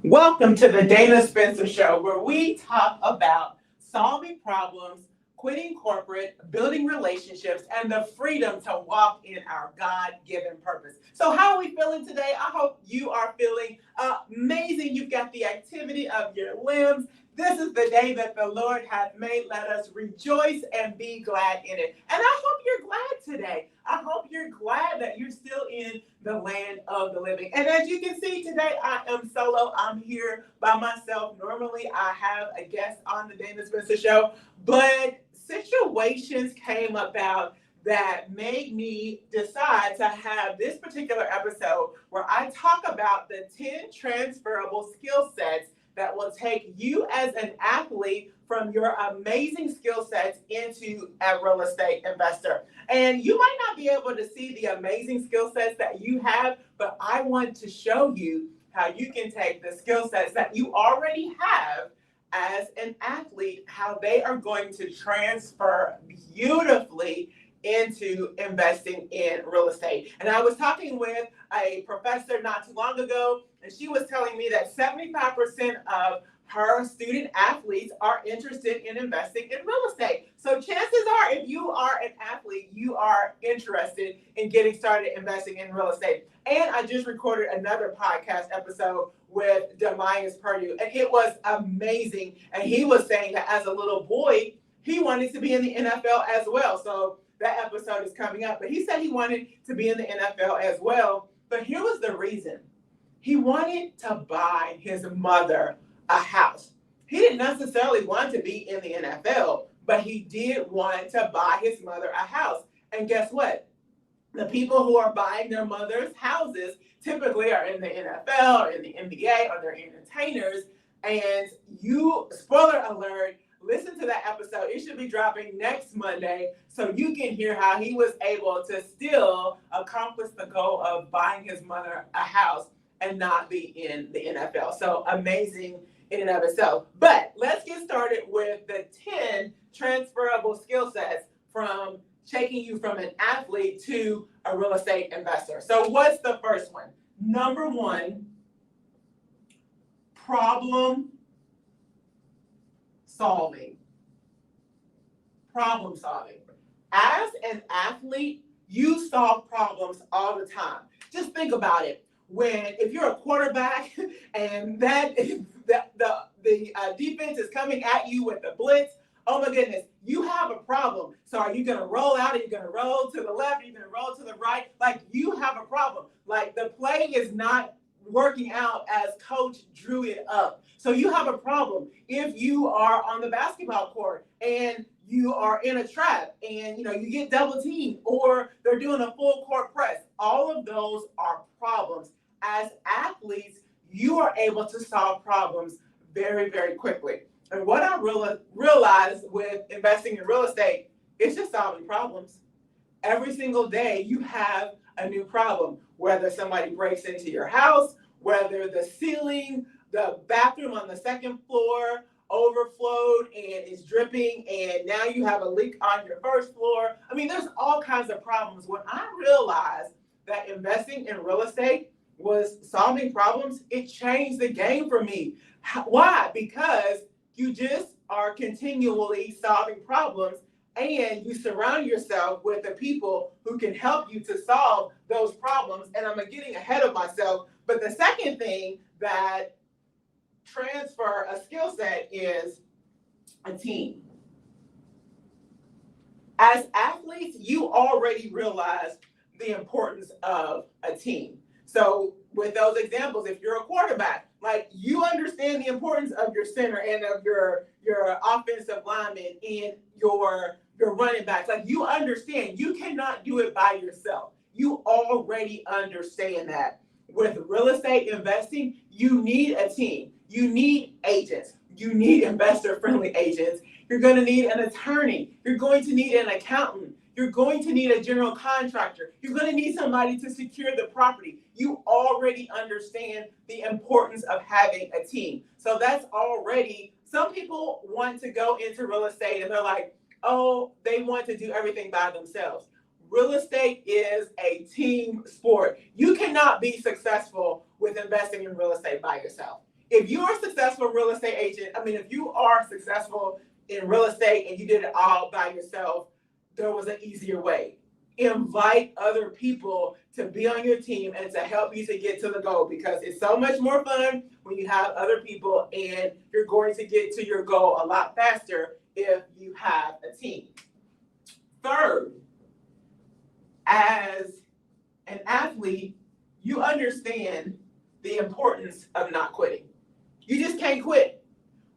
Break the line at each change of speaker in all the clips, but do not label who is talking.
Welcome to the Dana Spencer Show, where we talk about solving problems, quitting corporate, building relationships, and the freedom to walk in our God-given purpose. So how are we feeling today? I hope you are feeling amazing. You've got the activity of your limbs. This is the day that the Lord hath made. Let us rejoice and be glad in it. And I hope you're glad today. I hope you're glad that you're still in the land of the living. And as you can see today, I am solo. I'm here by myself. Normally, I have a guest on the Dana Spencer Show, but situations came about that made me decide to have this particular episode where I talk about the 10 transferable skill sets that will take you as an athlete from your amazing skill sets into a real estate investor. And you might not be able to see the amazing skill sets that you have, but I want to show you how you can take the skill sets that you already have as an athlete, how they are going to transfer beautifully into investing in real estate. And I was talking with a professor not too long ago, and she was telling me that 75% of her student athletes are interested in investing in real estate. So chances are, if you are an athlete, you are interested in getting started investing in real estate. And I just recorded another podcast episode with Demias Purdue, and it was amazing. And he was saying that as a little boy, he wanted to be in the NFL as well. So that episode is coming up. But he said he wanted to be in the NFL as well. But here was the reason. He wanted to buy his mother a house. He didn't necessarily want to be in the NFL, but he did want to buy his mother a house. And guess what? The people who are buying their mother's houses typically are in the NFL or in the NBA, or they're entertainers. And you, spoiler alert, listen to that episode. It should be dropping next Monday, so you can hear how he was able to still accomplish the goal of buying his mother a house and not be in the NFL. So amazing in and of itself. But let's get started with the 10 transferable skill sets from taking you from an athlete to a real estate investor. So what's the first one? Number one, problem solving. Problem solving. As an athlete, you solve problems all the time. Just think about it. If you're a quarterback and the defense is coming at you with the blitz, oh my goodness, you have a problem. So are you going to roll out? Are you going to roll to the left? Are you going to roll to the right? Like, you have a problem. Like, the play is not working out as coach drew it up. So you have a problem. If you are on the basketball court and you are in a trap and you get double teamed, or they're doing a full court press, all of those are problems. As athletes, you are able to solve problems very, very quickly. And what I realized with investing in real estate is just solving problems. Every single day you have a new problem, whether somebody breaks into your house, whether the ceiling, the bathroom on the second floor overflowed and is dripping, and now you have a leak on your first floor. I mean, there's all kinds of problems. When I realized that investing in real estate was solving problems, it changed the game for me. Why? Because you just are continually solving problems, and you surround yourself with the people who can help you to solve those problems. And I'm getting ahead of myself, but the second thing that transfer a skill set is a team. As athletes, you already realize the importance of a team. So with those examples, if you're a quarterback, like, you understand the importance of your center and of your offensive lineman and your running backs. Like, you understand you cannot do it by yourself. You already understand that. With real estate investing, you need a team. You need agents. You need investor-friendly agents. You're going to need an attorney. You're going to need an accountant. You're going to need a general contractor. You're going to need somebody to secure the property. You already understand the importance of having a team. So that's already, some people want to go into real estate and they're like, oh, they want to do everything by themselves. Real estate is a team sport. You cannot be successful with investing in real estate by yourself. If you're a successful real estate agent, if you are successful in real estate and you did it all by yourself, there was an easier way. Invite other people to be on your team and to help you to get to the goal, because it's so much more fun when you have other people, and you're going to get to your goal a lot faster if you have a team. Third, as an athlete, you understand the importance of not quitting. You just can't quit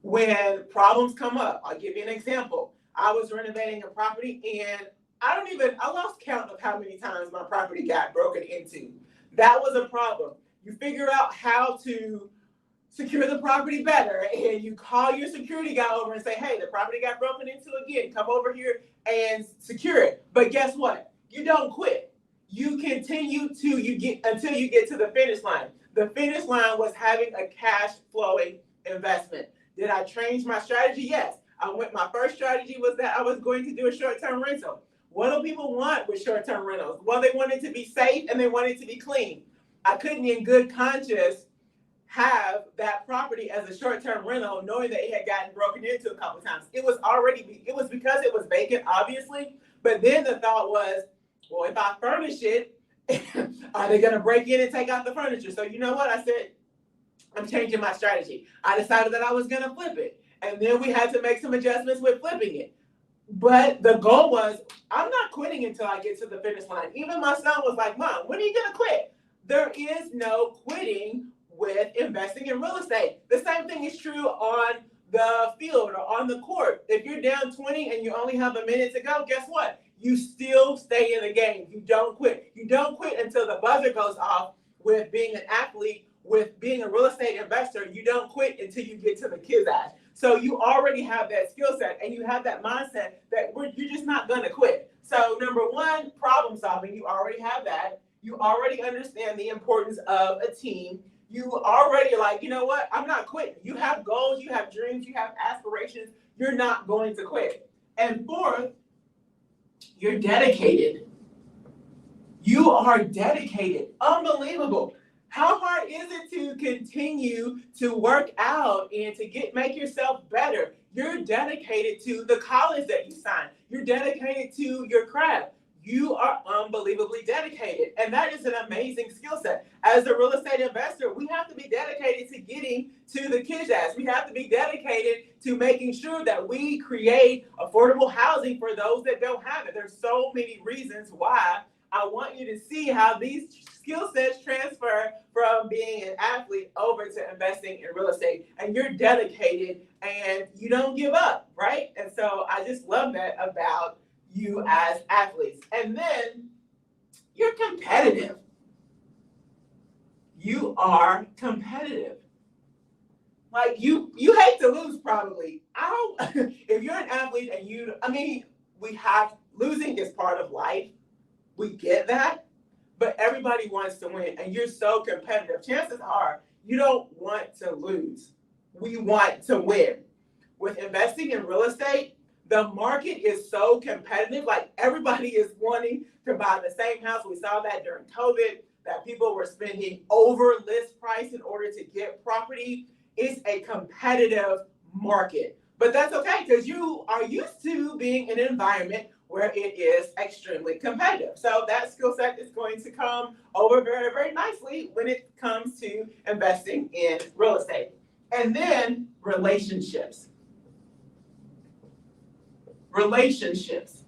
when problems come up. I'll give you an example. I was renovating a property, and I lost count of how many times my property got broken into. That was a problem. You figure out how to secure the property better, and you call your security guy over and say, hey, the property got broken into again. Come over here and secure it. But guess what? You don't quit. You continue until you get to the finish line. The finish line was having a cash flowing investment. Did I change my strategy? Yes. My first strategy was that I was going to do a short-term rental. What do people want with short-term rentals? Well, they want it to be safe and they want it to be clean. I couldn't in good conscience have that property as a short-term rental knowing that it had gotten broken into a couple times. It was because it was vacant, obviously, but then the thought was, well, if I furnish it, are they going to break in and take out the furniture? So you know what? I said, I'm changing my strategy. I decided that I was going to flip it. And then we had to make some adjustments with flipping it. But the goal was, I'm not quitting until I get to the finish line. Even my son was like, Mom, when are you going to quit? There is no quitting with investing in real estate. The same thing is true on the field or on the court. If you're down 20 and you only have a minute to go, guess what? You still stay in the game. You don't quit. You don't quit until the buzzer goes off with being an athlete, with being a real estate investor. You don't quit until you get to the kids' ass. So you already have that skill set and you have that mindset that you're just not going to quit. So number one, problem solving. You already have that. You already understand the importance of a team. You already like, you know what? I'm not quitting. You have goals, you have dreams, you have aspirations. You're not going to quit. And fourth, you're dedicated. You are dedicated. Unbelievable. How hard is it to continue to work out and to make yourself better? You're dedicated to the college that you signed. You're dedicated to your craft. You are unbelievably dedicated. And that is an amazing skill set. As a real estate investor, we have to be dedicated to getting to the kids' ass. We have to be dedicated to making sure that we create affordable housing for those that don't have it. There's so many reasons why I want you to see how these skill sets transfer from being an athlete over to investing in real estate. And you're dedicated and you don't give up, right? And so I just love that about you as athletes. And then you're competitive. You are competitive. Like you hate to lose probably. If you're an athlete and losing is part of life. We get that, but everybody wants to win, and you're so competitive. Chances are you don't want to lose. We want to win. With investing in real estate, the market is so competitive. Like everybody is wanting to buy the same house. We saw that during COVID, that people were spending over list price in order to get property. It's a competitive market, but that's okay because you are used to being in an environment where it is extremely competitive. So that skill set is going to come over very, very nicely when it comes to investing in real estate. And then relationships. Relationships.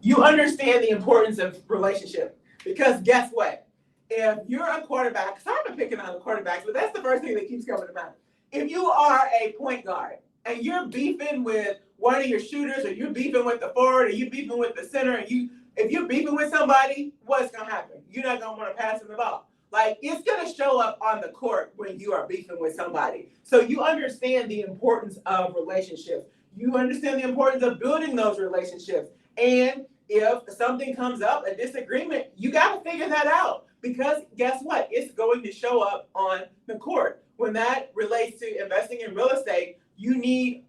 You understand the importance of relationship because guess what? If you're a quarterback, sorry I'm picking on the quarterbacks, but that's the first thing that keeps coming to mind. If you are a point guard and you're beefing with one of your shooters, or you're beefing with the forward, or you're beefing with the center, and if you're beefing with somebody, what's going to happen? You're not going to want to pass them the ball. Like, it's going to show up on the court when you are beefing with somebody. So you understand the importance of relationships. You understand the importance of building those relationships. And if something comes up, a disagreement, you got to figure that out. Because guess what? It's going to show up on the court. When that relates to investing in real estate, you need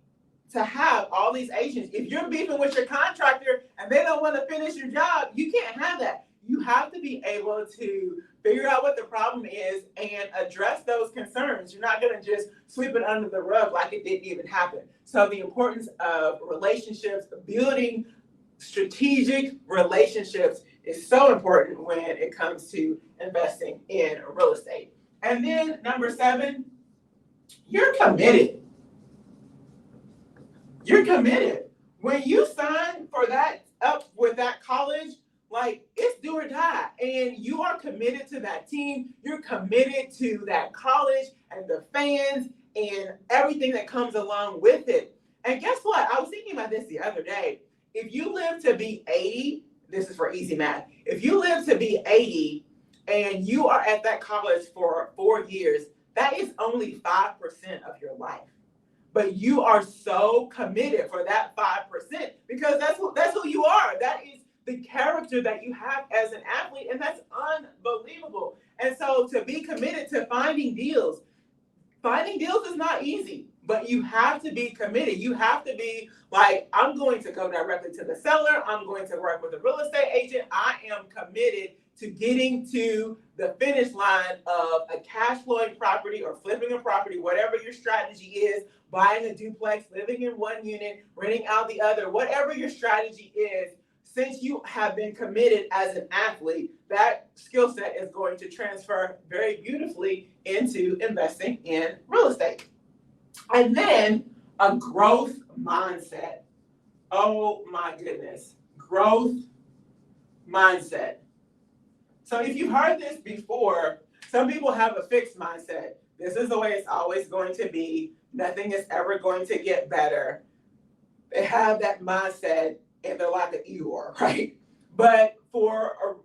to have all these agents. If you're beefing with your contractor and they don't want to finish your job, you can't have that. You have to be able to figure out what the problem is and address those concerns. You're not going to just sweep it under the rug like it didn't even happen. So the importance of relationships, building strategic relationships is so important when it comes to investing in real estate. And then number 7, you're committed. You're committed. When you sign for that up with that college, like it's do or die. And you are committed to that team. You're committed to that college and the fans and everything that comes along with it. And guess what? I was thinking about this the other day. If you live to be 80, this is for easy math. If you live to be 80 and you are at that college for 4 years, that is only 5% of your life. But you are so committed for that 5% because that's who you are. That is the character that you have as an athlete, and that's unbelievable. And so to be committed to finding deals is not easy, but you have to be committed. You have to be like, I'm going to go directly to the seller. I'm going to work with a real estate agent. I am committed to getting to the finish line of a cash flowing property or flipping a property, whatever your strategy is, buying a duplex, living in one unit, renting out the other, whatever your strategy is. Since you have been committed as an athlete, that skill set is going to transfer very beautifully into investing in real estate. And then a growth mindset. Oh my goodness, growth mindset. So if you've heard this before, some people have a fixed mindset. This is the way it's always going to be. Nothing is ever going to get better. They have that mindset and they're like an Eeyore, right? But for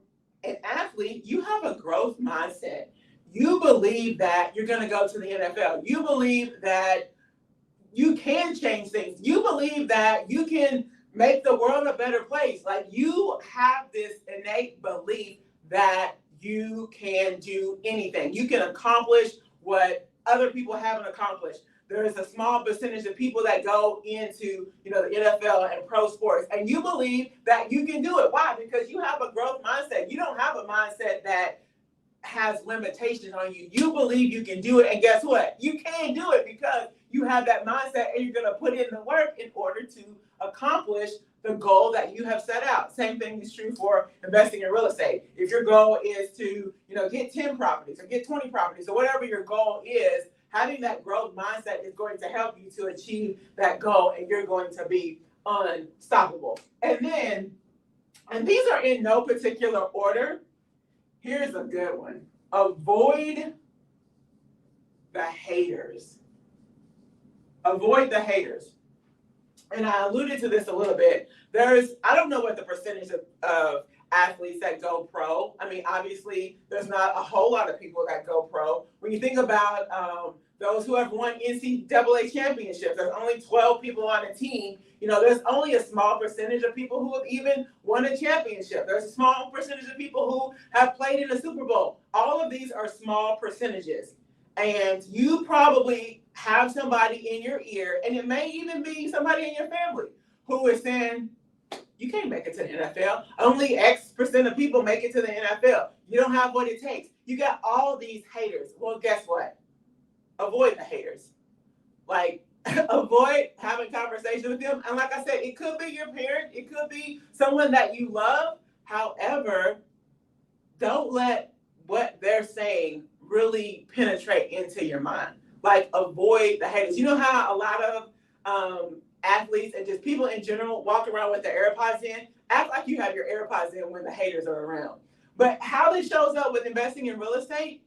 an athlete, you have a growth mindset. You believe that you're going to go to the NFL. You believe that you can change things. You believe that you can make the world a better place. Like you have this innate belief that you can do anything. You can accomplish what other people haven't accomplished. There is a small percentage of people that go into, the NFL and pro sports, and you believe that you can do it. Why? Because you have a growth mindset. You don't have a mindset that has limitations on you. You believe you can do it, and guess what? You can do it because you have that mindset, and you're going to put in the work in order to accomplish the goal that you have set out. Same thing is true for investing in real estate. If your goal is to, get 10 properties or get 20 properties or whatever your goal is, having that growth mindset is going to help you to achieve that goal, and you're going to be unstoppable. And these are in no particular order. Here's a good one. Avoid the haters. Avoid the haters. And I alluded to this a little bit. I don't know what the percentage of athletes that go pro. I mean, obviously, there's not a whole lot of people that go pro. When you think about those who have won NCAA championships, there's only 12 people on a team. There's only a small percentage of people who have even won a championship. There's a small percentage of people who have played in a Super Bowl. All of these are small percentages. And you probably have somebody in your ear, and it may even be somebody in your family who is saying, you can't make it to the NFL. Only X% of people make it to the NFL. You don't have what it takes. You got all these haters. Well, guess what? Avoid the haters. Like, avoid having conversations with them. And like I said, it could be your parent. It could be someone that you love. However, don't let what they're saying really penetrate into your mind. Like, avoid the haters. You know how a lot of athletes and just people in general walk around with their AirPods in? Act like you have your AirPods in when the haters are around. But how this shows up with investing in real estate,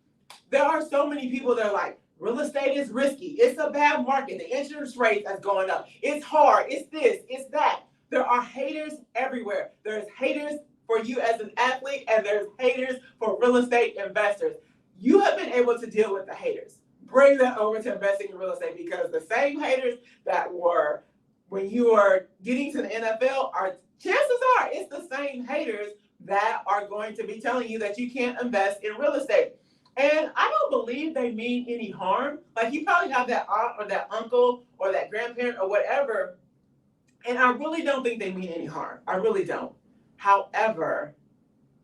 there are so many people that are like, real estate is risky. It's a bad market. The interest rate is going up. It's hard. It's this. It's that. There are haters everywhere. There's haters for you as an athlete, and there's haters for real estate investors. You have been able to deal with the haters. Bring that over to investing in real estate, because the same haters that were when you are getting to the NFL chances are it's the same haters that are going to be telling you that you can't invest in real estate. And I don't believe they mean any harm. Like, you probably have that aunt or that uncle or that grandparent or whatever, and I really don't think they mean any harm. I really don't. However,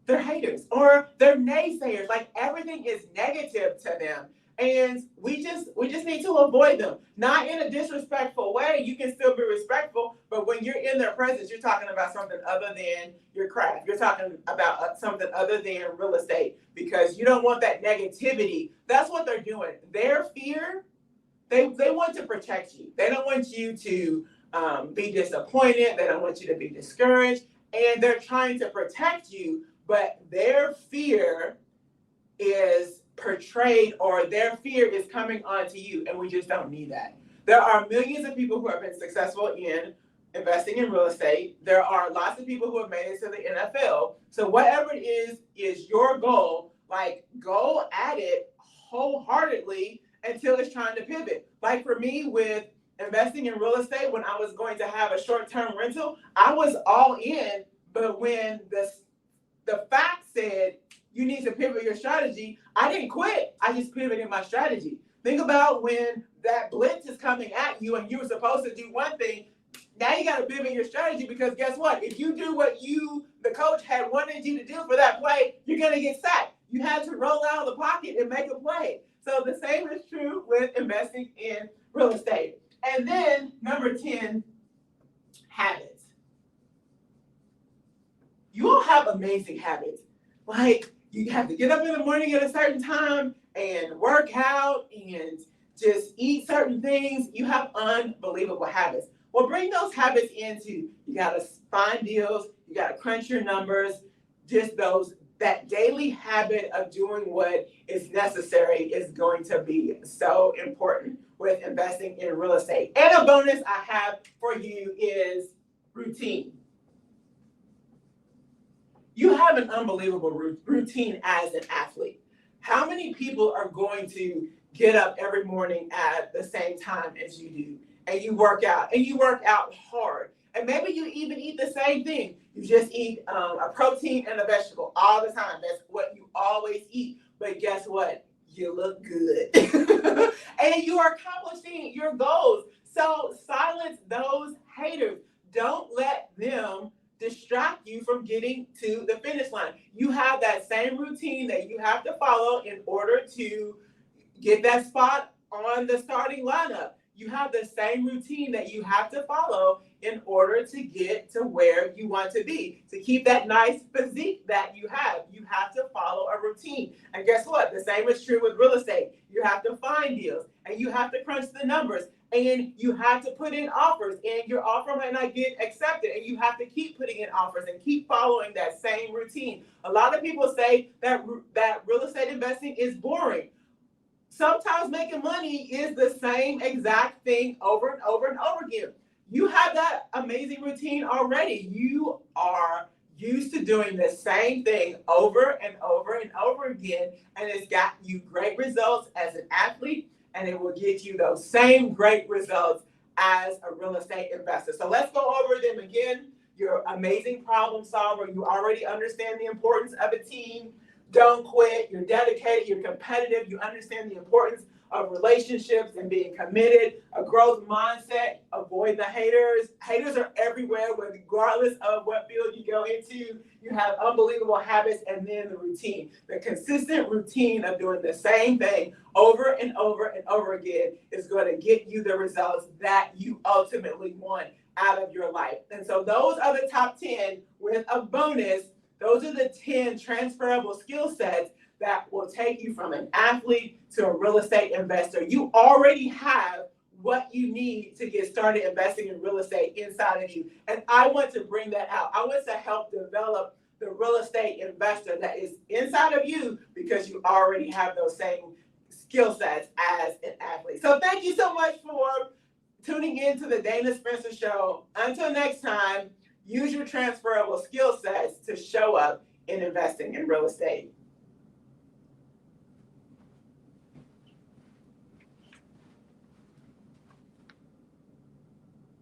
they're haters or they're naysayers. Like everything is negative to them. And we just need to avoid them. Not in a disrespectful way. You can still be respectful, but when you're in their presence, you're talking about something other than your craft. You're talking about something other than real estate because you don't want that negativity. That's what they're doing. Their fear, they want to protect you. They don't want you to be disappointed. They don't want you to be discouraged. And they're trying to protect you, but their fear is portrayed or their fear is coming onto you, and we just don't need that. There are millions of people who have been successful in investing in real estate. There are lots of people who have made it to the NFL. So whatever it is your goal, like go at it wholeheartedly until it's trying to pivot. Like for me with investing in real estate, when I was going to have a short-term rental, I was all in, but when the fact said you need to pivot your strategy, I didn't quit. I just pivoted my strategy. Think about when that blitz is coming at you and you were supposed to do one thing. Now you got to pivot your strategy because guess what? If you do what the coach had wanted you to do for that play, you're going to get sacked. You had to roll out of the pocket and make a play. So the same is true with investing in real estate. And then number 10, habits. You all have amazing habits. Like you have to get up in the morning at a certain time and work out and just eat certain things. You have unbelievable habits. Well, bring those habits into, you got to find deals, you got to crunch your numbers, just that daily habit of doing what is necessary is going to be so important with investing in real estate. And a bonus I have for you is routine. You have an unbelievable routine as an athlete. How many people are going to get up every morning at the same time as you do? And you work out, and you work out hard. And maybe you even eat the same thing. You just eat a protein and a vegetable all the time. That's what you always eat. But guess what? You look good. And you are accomplishing your goals. So silence those haters. Don't let them distract you from getting to the finish line. You have that same routine that you have to follow in order to get that spot on the starting lineup. You have the same routine that you have to follow in order to get to where you want to be. To keep that nice physique that you have to follow a routine. And guess what? The same is true with real estate. You have to find deals and you have to crunch the numbers. And you have to put in offers, and your offer might not get accepted, and you have to keep putting in offers and keep following that same routine. A lot of people say that real estate investing is boring. Sometimes making money is the same exact thing over and over and over again. You have that amazing routine already. You are used to doing the same thing over and over and over again, and it's got you great results as an athlete, and it will get you those same great results as a real estate investor. So let's go over them again. You're an amazing problem solver. You already understand the importance of a team. Don't quit. You're dedicated. You're competitive. You understand the importance of relationships and being committed. A growth mindset. Avoid the haters. Haters are everywhere, regardless of what field you go into. You have unbelievable habits, and then the routine. The consistent routine of doing the same thing over and over and over again is going to get you the results that you ultimately want out of your life. And so those are the top 10 with a bonus. Those are the 10 transferable skill sets that will take you from an athlete to a real estate investor. You already have what you need to get started investing in real estate inside of you. And I want to bring that out. I want to help develop the real estate investor that is inside of you because you already have those same skill sets as an athlete. So thank you so much for tuning in to the Dana Spencer Show. Until next time, use your transferable skill sets to show up in investing in real estate.